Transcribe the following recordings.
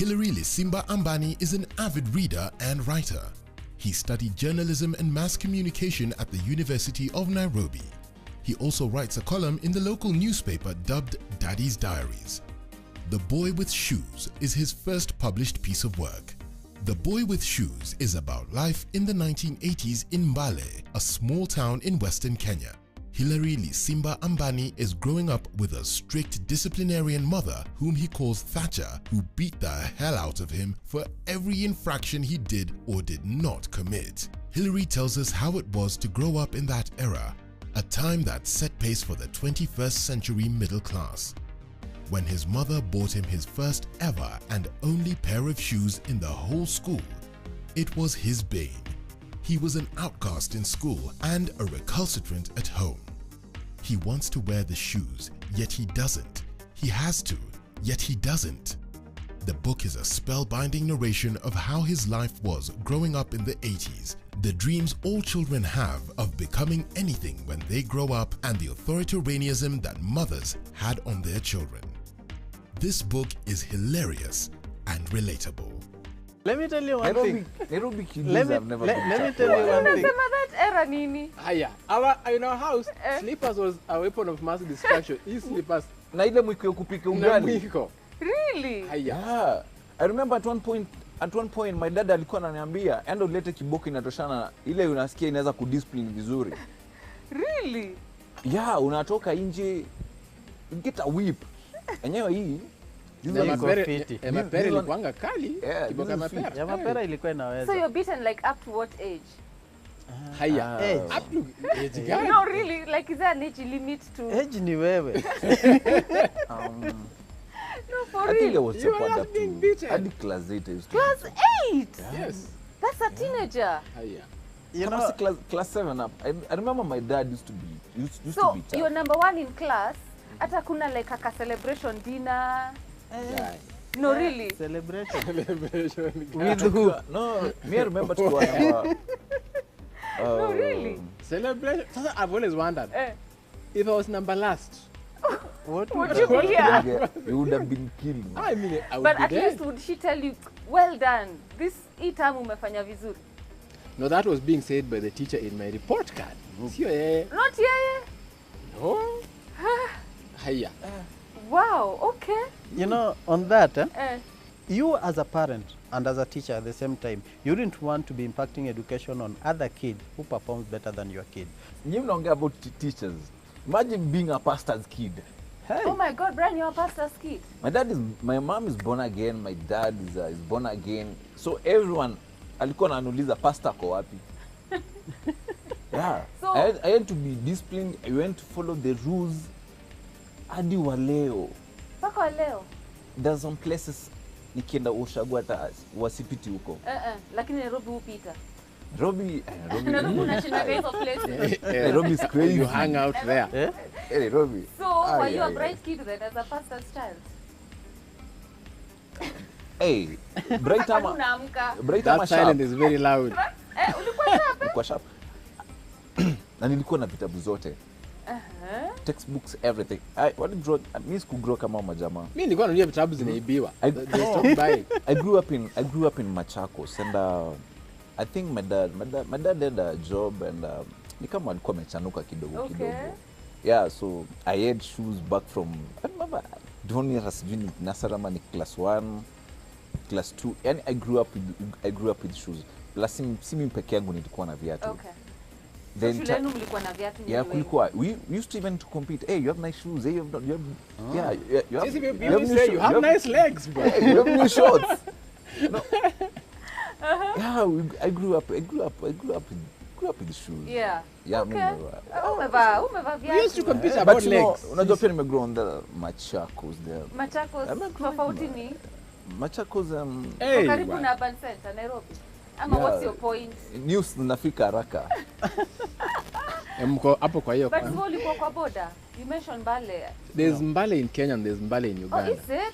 Hilary Lisimba Ambani is an avid reader and writer. He studied journalism and mass communication at the University of Nairobi. He also writes a column in the local newspaper dubbed Daddy's Diaries. The Boy with Shoes is his first published piece of work. The Boy with Shoes is about life in the 1980s in Mbale, a small town in western Kenya. Hilary Lisimba Ambani is growing up with a strict disciplinarian mother whom he calls Thatcher, who beat the hell out of him for every infraction he did or did not commit. Hilary tells us how it was to grow up in that era, a time that set pace for the 21st century middle class. When his mother bought him his first ever and only pair of shoes in the whole school, it was his bane. He was an outcast in school and a recalcitrant at home. He wants to wear the shoes, yet he doesn't. He has to, yet he doesn't. The book is a spellbinding narration of how his life was growing up in the 80s, the dreams all children have of becoming anything when they grow up, and the authoritarianism that mothers had on their children. This book is hilarious and relatable. Let me tell you one thing. Nairobi kids Let me have never tell you one thing. that era nini? In our house, slippers was a weapon of mass destruction. These slippers. Na ile mwiko ya kupika ugali. Really? Yeah. I remember at one point my dad alikuwa ananiambia enda ulete kiboko inatoshana ile unasikia inaweza kudiscipline vizuri. Really? Yeah, unatoka nje get a whip. Enyewe hii mapera ilikuanga kali, kiboka mapera. Ya mapera ilikuwa inaweza. So you're beaten like up to what age? Up to age gani? No, really, like is there an age limit to? Age ni wewe. No, for I think I real. was support up to at the class 8 I used to. Class 8? Yes. That's a teenager. You know, class 7 up. I remember my dad used to be So to be tough. you're number 1 in class. Ata kuna like a celebration dinner. No, really. Celebration. With who? No, me I remember to go. No, really. Celebration. I've always wondered if I was number last. What would you be here? You would have been killed. I mean, I would but be at dead. least would she tell you, well done, this term umefanya vizuri? No, that was being said by the teacher in my report card. Not yeye? No. Hiya. Wow, okay. You know, on that, you as a parent and as a teacher at the same time, you didn't want to be impacting education on other kids who performs better than your kid. You don't get about teachers. Imagine being a pastor's kid. Hey. Oh my God, Brian, you're a pastor's kid. My mom is born again, my dad is born again. So everyone, alikuwa ananiuliza pastor ko wapi? Yeah. So, I had to be disciplined. I went to follow the rules. Hadi wa leo. Paka leo? There's some places nikienda ushagu hata wasipiti huko. Lakini Nairobi upita. Nairobi unashinda hizo places. Nairobi is crazy. You hang out there. Nairobi. So, were you a bright kid then as a pastor's child? Hey, bright ama. That silent is very loud. Ulikuwa sharp. Na nilikuwa na vitabu zote. Textbooks, everything. Mimi sikugrow kama majamaa. Mimi nilikuwa nanunulia vitabu zinaibiwa. They stopped buying. I grew up in Machakos, and I think my dad had a job, and ni kama alikuwa amechanuka kidogo. Yeah, so I had shoes back from, I remember, don't know Nasarama ni class 1, class 2, and I grew up with shoes. Plus simi peke yangu nilikuwa na viatu. Okay. Then so shulenu mlikuwa na viatu yeah, kulikuwa. We used to even to compete. Hey, you have nice shoes. Hey, you have you have nice legs, bro. You have new shorts. No. Yeah, I grew up with shoes. Yeah. Okay. Umeva viatu. We used to compete about legs. Unajua pia nimegrow on the Machakos there. Machakos tofauti ni? Machakos karibu na Urban Center Nairobi. Ama what's your point? News nafika haraka. Mko hapo kwa hiyo. But wewe ulikuwa kwa border. You mentioned Mbale. There's Mbale in Kenya and there's Mbale in Uganda. Oh, is it?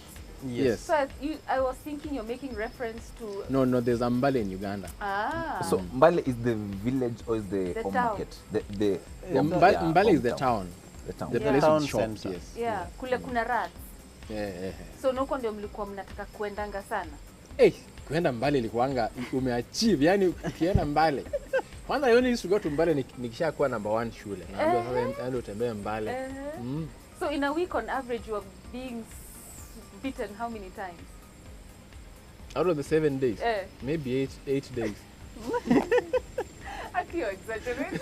Yes. So I was thinking you're making reference to... No, there's a Mbale in Uganda. So Mbale is the village or is the home town. market? Mbale is the town. The town. The place with shops, yes. Yeah, kule kuna rats. So nuko ndio mlikuwa mnataka kuendanga sana? Kuenda mbali ilikuanga umeachieve, yani ukienda mbali. Kwanza yoni used to go to Mbale nikishakuwa number 1 shule. Naambia sasa ndio utembee Mbale. So in a week on average you are being beaten how many times? Out of the 7 days, maybe 8 days. You're exaggerating.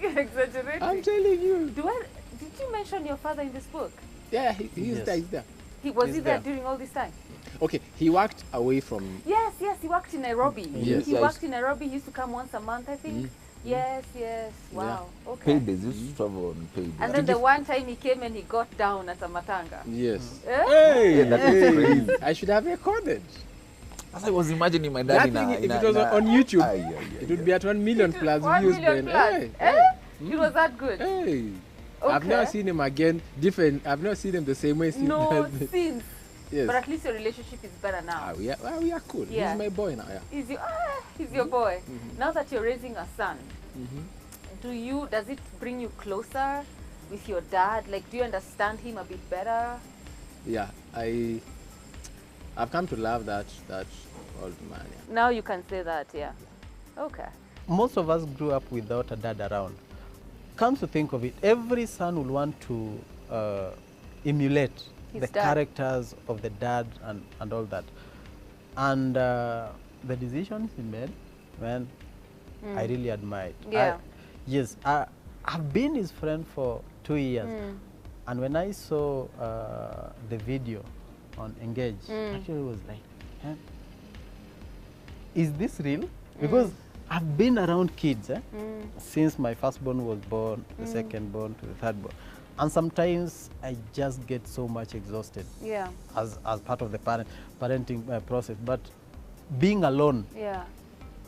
You're exaggerating. I'm telling you. Did you mention your father in this book? Yeah, he's there. He's there. Was he there during all this time? Okay, he worked away from... Yes, he worked in Nairobi. Yes. He worked in Nairobi. He used to come once a month, I think. Yes. Wow. Yeah. Okay. Paid days, used to travel on paid days. And then the one time he came and he got down at a matanga. Yes. Hey, that is crazy. I should have recorded. As I was imagining my dad if it was on YouTube, it would be at 1 million plus 1 views. million plus. It was that good. Hey. Okay. I've never seen him again different. I've never seen him the same way since. No, since. Yes. But at least your relationship is better now. We are cool. Yeah. He's my boy now. Yeah. He's your boy. Now that you're raising a son, does it bring you closer with your dad? Like, do you understand him a bit better? Yeah, I've come to love that old man. Yeah. Now you can say that, yeah. Okay. Most of us grew up without a dad around. Come to think of it, every son will want to emulate the characters of the dad and all that. And the decisions he made, man, I really admired. Yeah. I've been his friend for 2 years. And when I saw the video on Engage, actually it was like, is this real? Because I've been around kids since my firstborn was born, the second born to the third born. And sometimes I just get so much exhausted as part of the parenting process. But being alone,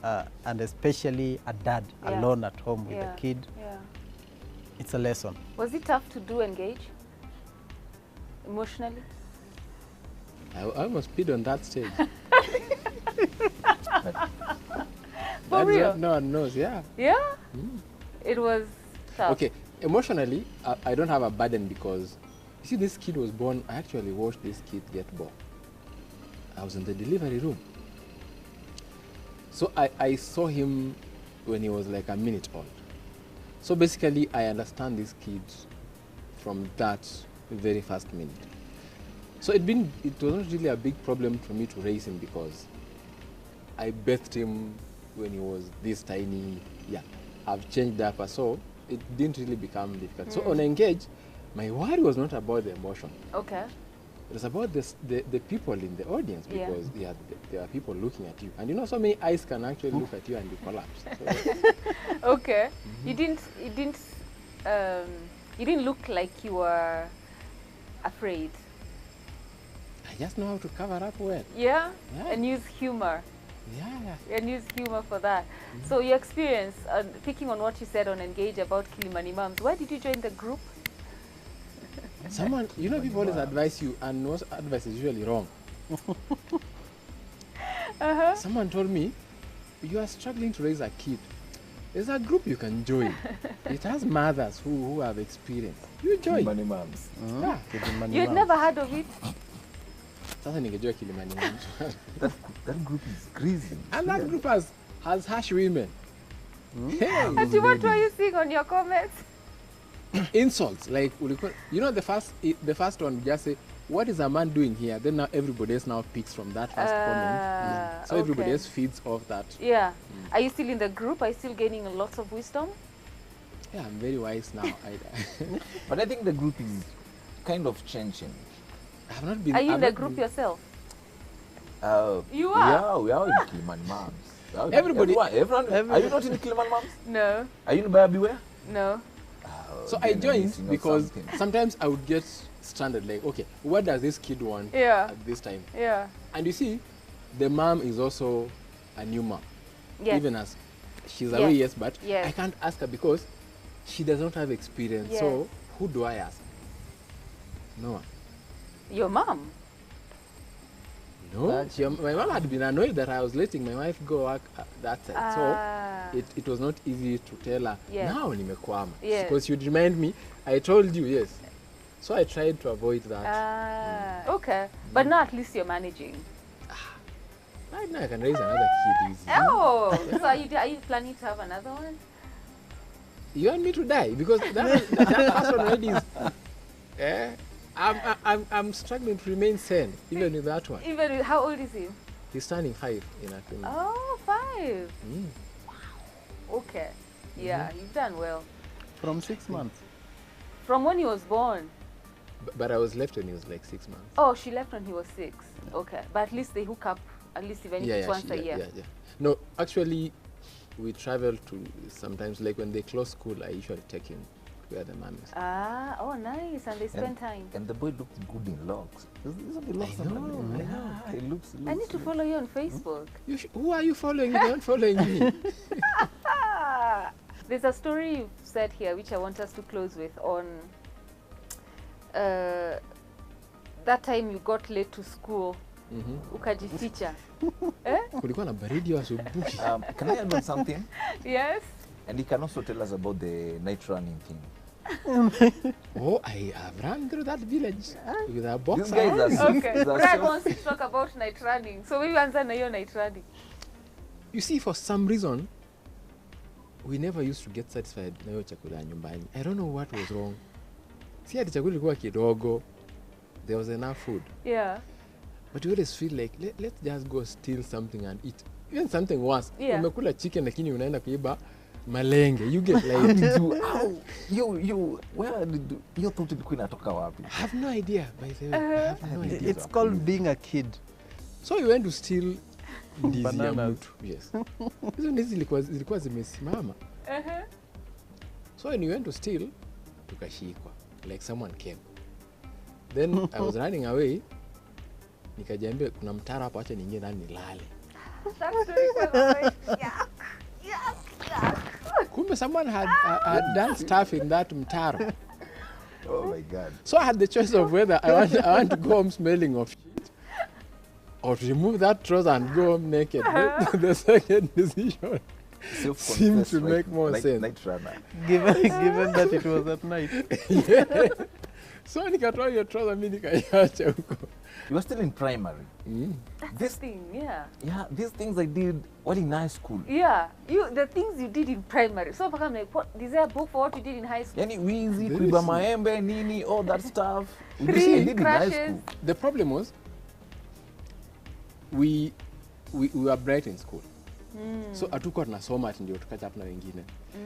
and especially a dad alone at home with a kid, it's a lesson. Was it tough to do Engage emotionally? I almost peed on that stage. For real? No one knows, yeah. Yeah? It was tough. Okay, emotionally, I don't have a burden because, you see, this kid was born, I actually watched this kid get born. I was in the delivery room. So I saw him when he was like a minute old. So basically, I understand this kid from that very first minute. So it wasn't really a big problem for me to raise him because I birthed him when he was this tiny. Yeah, I've changed that, so it didn't really become difficult. So on Engage, my worry was not about the emotion. Okay. It was about the people in the audience because there are people looking at you, and you know, so many eyes can actually look at you and you collapse. So. Okay. You didn't look like you were afraid. I just know how to cover up well. Yeah? And use humor. Yeah. And use humor for that. So your experience, picking on what you said on Engage about Kilimani Moms, why did you join the group? Someone, you know, people always advise you, and most advice is usually wrong. Someone told me, you are struggling to raise a kid. There's a group you can join. It has mothers who have experience. You join. Kilimani Moms. You had never heard of it? Sasa ningejua Kilimani Moms. That group is crazy. And that group has harsh women. Hey. And what were you seeing on your comments? Insults, like, you know, the first one just say, what is a man doing here? Then now everybody else now picks from that first comment. So everybody else feeds off that. Yeah. Are you still in the group? Are you still gaining lots of wisdom? Yeah, I'm very wise now. But I think the group is kind of changing. I've not been. Are you in the group yourself? You are? Yeah, we are in Kilimani Moms. Everybody. Everyone. Are you not in Kilimani Moms? No. Are you in Buyer Beware? No. So I joined because sometimes I would get stranded, like, okay, what does this kid want at this time? Yeah. And you see, the mom is also a new mom. Yes. Even as she's away, yes, but I can't ask her because she does not have experience. Yes. So who do I ask? No one. Your mom? No, my mom had been annoyed that I was letting my wife go work that side. So it was not easy to tell her, now nimekwama. Because you'd remind me, I told you, yes. So I tried to avoid that. Okay. But now at least you're managing. Right now I can raise another kid easy. Oh, so are you planning to have another one? You want me to die? Because that person already is... I'm struggling to remain sane, even with that one. Even with, how old is he? He's turning 5 in October. Oh, 5. Okay. Yeah, you've done well. From 6 months. From when he was born. But I was left when he was like 6 months. Oh, she left when he was 6. Okay. But at least they hook up, at least even if it's once a year. Yeah. No, actually, we travel to sometimes, like when they close school, I usually take him to where the mom is. Oh, nice. And they spend time. And the boy looks good in locks. Isn't he locks? I know. He looks I need to follow you on Facebook. Who are you following? You aren't following me. There's a story you've said here which I want us to close with on that time you got late to school. Ukajificha. Kulikuwa na baridi asubuhi. Can I add on something? Yes. And he can also tell us about the night running thing. Oh, I have run through that village with a boxer. These guys are Okay. Brad wants to talk about night running. So maybe answer na your night running. You see, for some reason, we never used to get satisfied na hiyo chakula nyumbani. I don't know what was wrong. Si ati chakula ilikuwa kidogo. There was enough food. Yeah. But you always feel like, let's just go steal something and eat. Even something worse. Yeah. Umekula chicken lakini unaenda kuiba malenge. You get like... Where did you thought ilikuwa inatoka wapi? I have no idea, by the way. I have no idea. It's called being a kid. So you went to steal ndizi ya Bananas. mtu. Yes. Hizo ndizi zilikuwa zimesimama. So when you went to steal, tukashikwa. Like someone came. Then I was running away. Nikajiambia kuna mtaro hapo, acha niingie ndani nilale. Kumbe someone had done stuff in that mtaro. Oh my God. So I had the choice of whether I want to go home smelling of shit or to remove that trouser and go home naked. The second decision seemed to make more sense. Night runner. Given that it was at night. Yeah. So nikatoa hiyo trouser mimi nikaiacha huko. You were still in primary. This thing, yeah. Yeah, these things I did while in high school. Yeah, the things you did in primary. So I'm like, what, is there a book for what you did in high school? Yani wizi, kuiba maembe, nini, all that stuff. We Three did in high crashes. school. The problem was we were bright in school. So hatukuwa tunasoma ati ndio tukacha na wengine.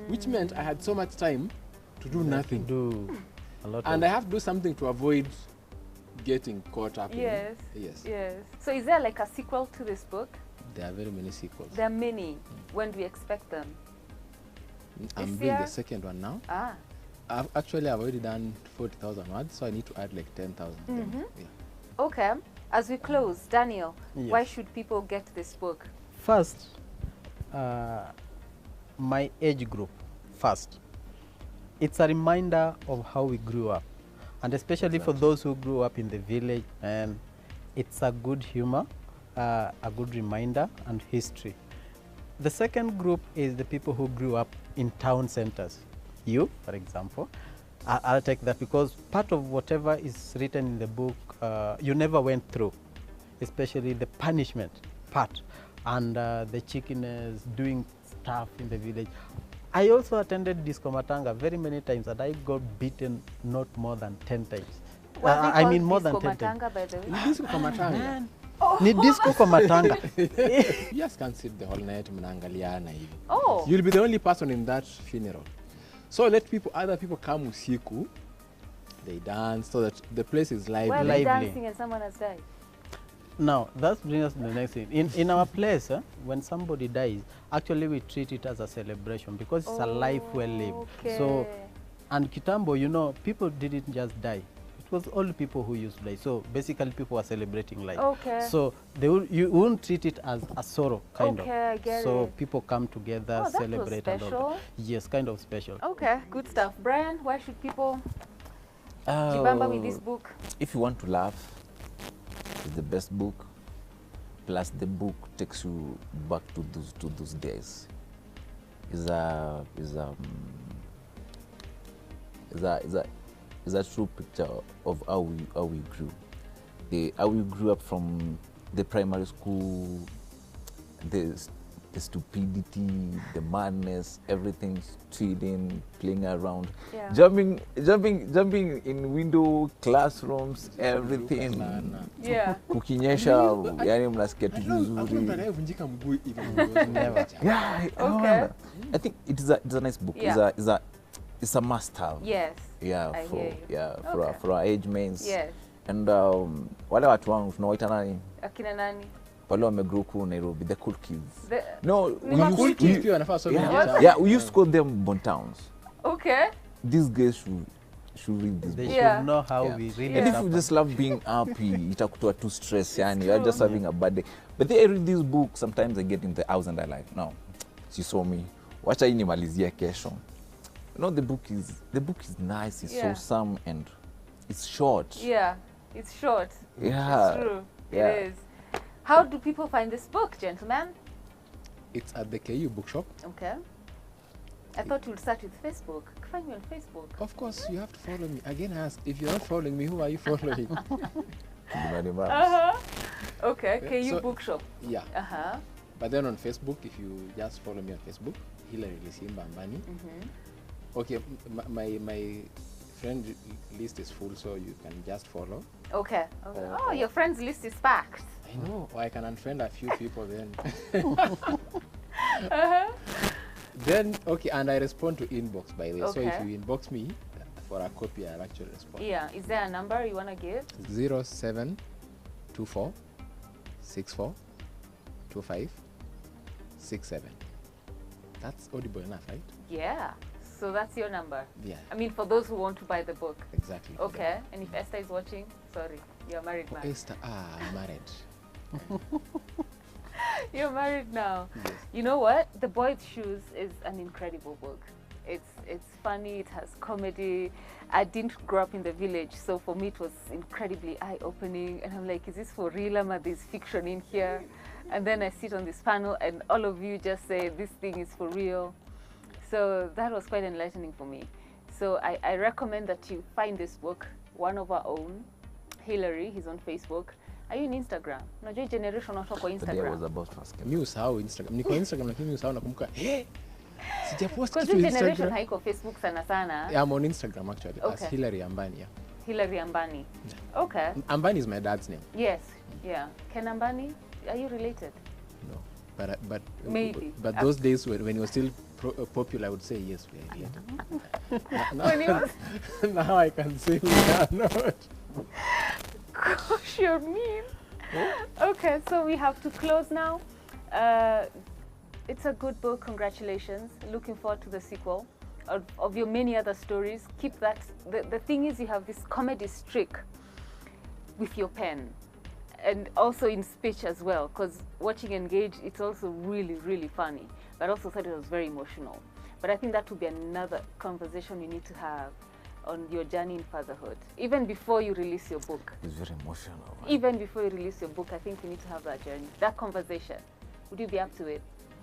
Which meant I had so much time to do nothing. Do a lot And of I have to do something to avoid getting caught up Yes. in. Yes. Yes. So is there like a sequel to this book? There are very many sequels. There are many. When do we expect them? I'm This doing year? the second one now. Ah. I've already done 40,000 words, so I need to add like 10,000. Yeah. Okay. As we close, Daniel, Yes. why should people get this book? First, my age group. First, it's a reminder of how we grew up, and especially for those who grew up in the village. And it's a good humor, a good reminder and history. The second group is the people who grew up in town centers. You, for example, I'll take that because part of whatever is written in the book, you never went through, especially the punishment part and the chickeners doing stuff in the village. I also attended Disco Matanga very many times and I got beaten not more than 10 times. I mean more than 10 times. By the way. Disco kwa matanga. Ni disco kwa matanga. You just can't sit the whole night mnaangaliana hivi. Oh. You'll be the only person in that funeral. So let other people come usiku, they dance so that the place is lively. Where Lively. they're dancing and someone has died. Now, that brings us to the next thing. In our place, when somebody dies, actually we treat it as a celebration because it's a life well lived. Okay. So, and Kitambo, you know, people didn't just die. It was all people who used to die. So basically people were celebrating life. Okay. So you wouldn't treat it as a sorrow, kind of. Okay, I get so it. people come together, Oh, that was celebrate and all special. that. Yes, kind of special. Okay, good stuff. Brian, why should people jibamba with this book? If you want to laugh, it's the best book. Plus the book takes you back to those days. is a true picture of how we grew. How we grew up from the primary school, the stupidity, the madness, everything, cheating, playing around, Yeah. jumping in window classrooms, everything. Yeah. Kukinyesha, yani mnasikia tu vizuri. Never. Yeah, I remember. I think it's a nice book. Yeah. It's a must have. Yes. Yeah, I for hear you. Okay. for our age mates. Yes. And wale watu wangu tunawaita nani? Akina nani? Wale wamegrow huku Nairobi, the cool kids. No, Cool kids pia wanafaa so many times. Yeah, we used to call them Bontowns. Okay. These guys should read this They book. Yeah. should know how Yeah. we really And if you suffer. just love being happy, itakutoa too stress, yani you're true. just having a bad day. But they read this book, sometimes I get in the house and I like, no, she saw me. Wacha hii nimalizie kesho. You know, the book is nice, it's Yeah. wholesome, and it's short. Yeah. It's short. Yeah. It's true. Yeah. It is. How do people find this book, gentlemen? It's at the KU bookshop. Okay. I thought you'd start with Facebook. Find me on Facebook. Of course, you have to follow me. Again, I ask, if you're not following me, who are you following? Okay. Yeah, KU so- bookshop. Yeah. Uh-huh. But then on Facebook, if you just follow me on Facebook, Hilary Lisimba Mbani. Okay, my friend list is full, so you can just follow. Okay. Oh, your friends list is packed. I know, or I can unfriend a few people then. Then, okay, and I respond to inbox, by the way. So if Okay. you inbox me for a copy, I'll actually respond. Yeah. Is there a number you want to give? 0724 64 25 67. That's audible enough, right? Yeah. So that's your number. Yeah, I mean, for those who want to buy the book. exactly. Okay. And if Esther is watching, sorry, you're a married man. Esther, I'm married. You're married now. Yes. You know what? The Boy with Shoes is an incredible book. It's funny, it has comedy. I didn't grow up in the village, so for me it was incredibly eye-opening. And I'm like, is this for real? Am I there's fiction in here? And then I sit on this panel and all of you just say, this thing is for real. So that was quite enlightening for me. So I recommend that you find this book, one of our own, Hilary, he's on Facebook. Are you on Instagram? Unajua generation watu kwa The day I was Instagram. about to ask him. Mi usahau Instagram. Niko Instagram lakini mi usahau nakumbuka. Sijapost Because kitu this generation Instagram. haiko Facebook sana sana. Yeah, I'm on Instagram actually. As Okay. Hilary Ambani. Yeah. Hilary Ambani. Okay. Ambani is my dad's name. Yes. Yeah. Ken Ambani, are you related? No. But Maybe. But those days when he was still popular, I would say yes, we are related. When he was Now I can say we are not. gosh, you're mean. Okay, so we have to close now. It's a good book. Congratulations. Looking forward to the sequel of your many other stories. Keep that. The thing is, you have this comedy streak with your pen, and also in speech as well. Because watching Engage, it's also really, really funny. But I also thought it was very emotional. But I think that would be another conversation you need to have on your journey in fatherhood, even before you release your book. It's very emotional. Man. Even before you release your book, I think we need to have that journey, that conversation. Would you be up to it?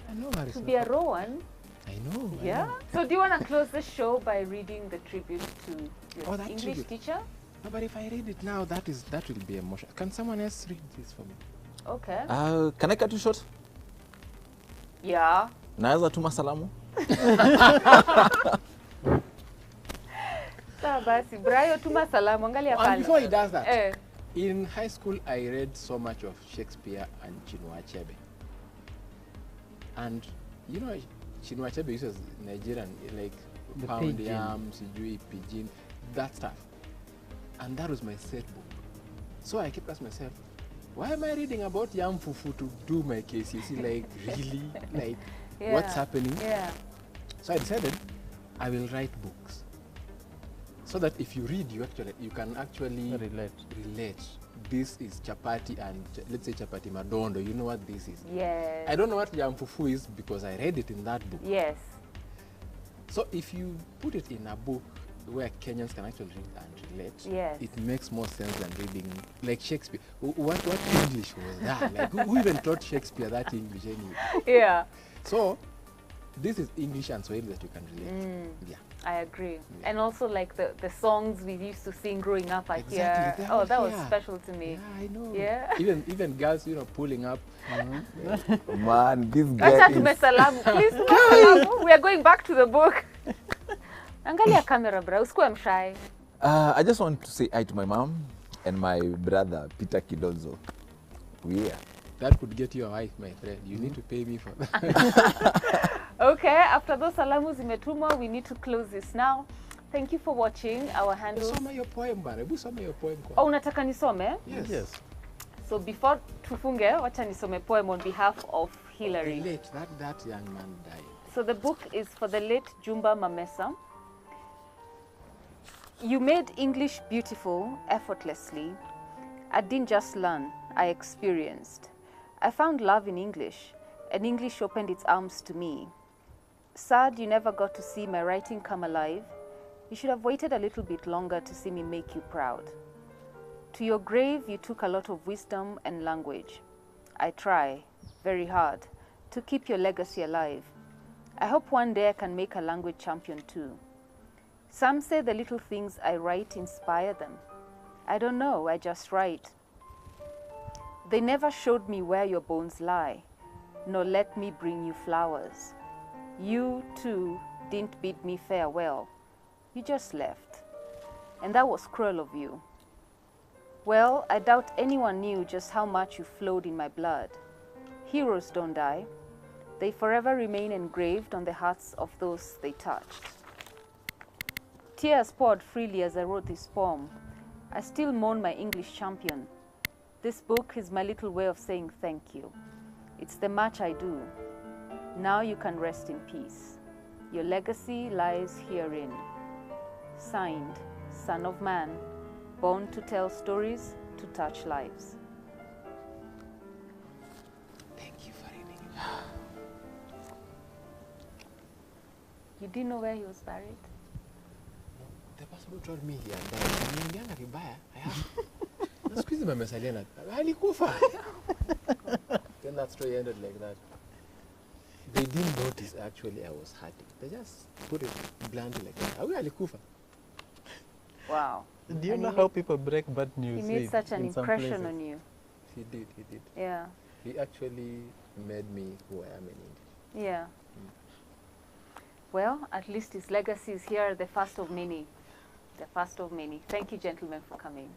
I know, To Harrison. be a raw one, I know. I yeah? know. So do you want to close the show by reading the tribute to your Oh, that English tribute. teacher? No, but if I read it now, that will be emotional. Can someone else read this for me? Okay. Can I cut you short? Yeah. Naweza tuma salamu? Sawa basi, Brayo tuma salamu, angalia And pale. before he does that, Eh. in high school, I read so much of Shakespeare and Chinua Achebe. And you know, Chinua Achebe uses Nigerian, like The pound pidgin. yam, sijui, pidgin, that stuff. And that was my set book. So I kept asking myself, why am I reading about yam fufu to do my case? You see, like, really? Like, what's happening? Yeah. So I decided I will write books. So that if you read, you can actually relate. This is chapati and let's say chapati madondo. You know what this is? Yes. I don't know what yam fufu is because I read it in that book. Yes. So if you put it in a book where Kenyans can actually read and relate, Yes. it makes more sense than reading like Shakespeare. What English was that? Like who even taught Shakespeare that English anyway? Yeah. So this is English and Swahili that you can relate. Yeah. I agree. Yeah. And also like the songs we used to sing growing up, I Exactly, hear. they are Oh, that was here. special to me. Yeah, I know. Yeah. Even girls, you know, pulling up. Man, this Acha guy is... tumesalamu. Please tumesalamu. We are going back to the book. Angalia camera, bro. Usikuwe mshy. I just want to say hi to my mom and my brother, Peter Kilonzo. Yeah. That could get you a wife, my friend. You need to pay me for that. Okay, after those salamu zimetumwa, we need to close this now. Thank you for watching our handles. Soma your poem, bana. Hebu soma your poem. Oh, unataka nisome? Yes. So before tufunge, wacha nisome poem on behalf of Hillary. Late, that young man died. So the book is for the late Jumba Mamesa. You made English beautiful effortlessly. I didn't just learn, I experienced. I found love in English, and English opened its arms to me. Sad you never got to see my writing come alive. You should have waited a little bit longer to see me make you proud. To your grave, you took a lot of wisdom and language. I try, very hard, to keep your legacy alive. I hope one day I can make a language champion too. Some say the little things I write inspire them. I don't know, I just write. They never showed me where your bones lie, nor let me bring you flowers. You, too, didn't bid me farewell. You just left. And that was cruel of you. Well, I doubt anyone knew just how much you flowed in my blood. Heroes don't die. They forever remain engraved on the hearts of those they touched. Tears poured freely as I wrote this poem. I still mourn my English champion. This book is my little way of saying thank you. It's the much I do. Now you can rest in peace. Your legacy lies herein. Signed, Son of Man, born to tell stories, to touch lives. Thank you for reading. You didn't know where he was buried? The person who told me he had died. Nilianga vibaya. I have. Na siku hizi mamesalia na alikufa. Then that story ended like that. They didn't notice actually I was hurting. They just put it bluntly like that. Awe alikufa. Wow. Do you And know he how made- people break bad news? He made such an in some impression places? on you. He did. Yeah. He actually made me who I am in English. Yeah. Well, at least his legacy is here, the first of many. The first of many. Thank you, gentlemen, for coming.